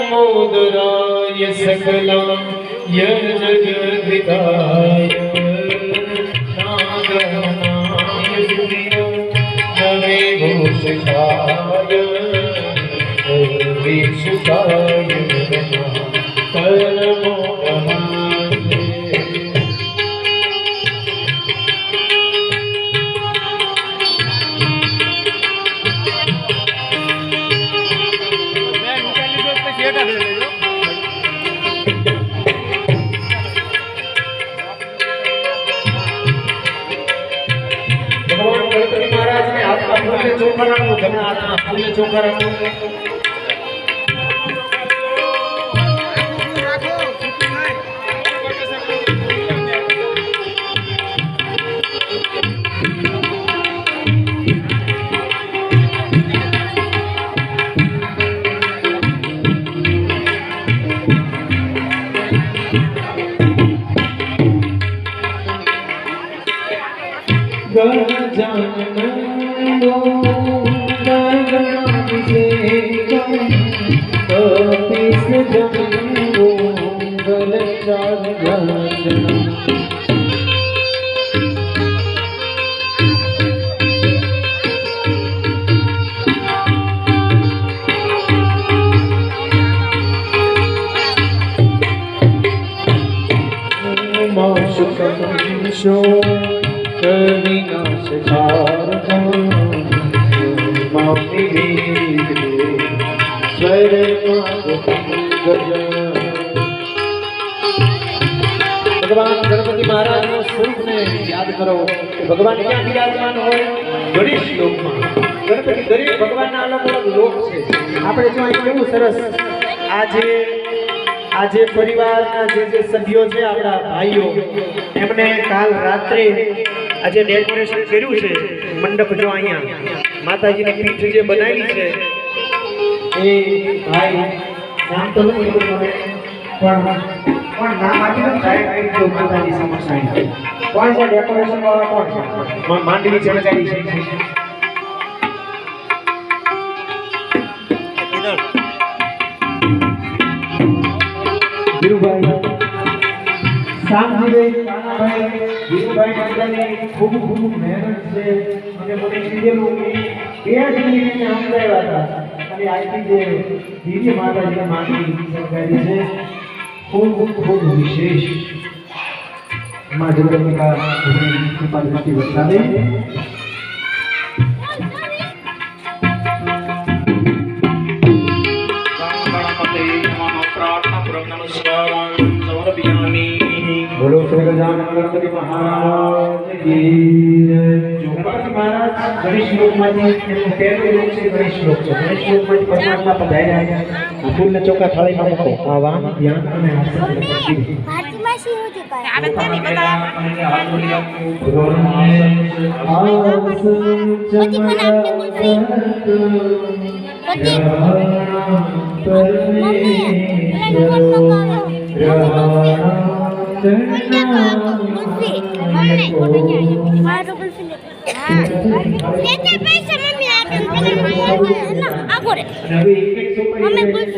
दामोदराय सकलाय जगद्विताय नागमनाय नवे भूषिताय विशुताय परमो गणपति महाराज ने हाथ में फूल चोखा रखो जमना हाथ में फूल चोखा रखो भगवान गणपति महाराज नो स्वरूप ने याद करो कि भगवान क्या विराजमान होय गणेश लोक में गणपति दरेक भगवान ना अलग अलग लोक छे आपणे जो અહીં કેવું સરસ આજે પરિવારના જે સભ્યો છે આપણા ભાઈઓ એમને કાલ રાત્રે આજે ડેકોરેશન કર્યું છે મંડપ જો અહીંયા માતાજીની પીઠ જે બનાવી છે એ ભાઈ નામ તો નથી ખબર પણ નામ આપીને સાહેબ જો માતાજી સમક્ષ આવી કોણ છે ડેકોરેશન વાળા કોણ છે માંડવી ચણકારી છે ધીરુભાઈ સામજીભાઈ કાનાભાઈ ધીરુભાઈ મંડળની ખૂબ મહેનત છે અને મને કીધેલું કે 2 મિનિટને સમજાવ્યા હતા અને આજથી જે દિવ્ય માતાજીના માંડવી ચણકારી છે ખૂબ વિશેષ माँ जगदम्बिका कृपा दृष्टि बरसावे बोलो श्री गजानन गणपति महाराज की गणपति महाराज गणेश लोक माथी पहले लोक से गणेश लोक છે ગણેશ લોક માંથી પરમાત્મા પધાર્યા છે ફૂલ ને ચોખા થાળીમાં મૂકો આ વામ ધ્યાન અને આસન ભારતીમાં શી હોતી કરે આવે તે નહીં બતા પછી પણ આપને બોલતી પછી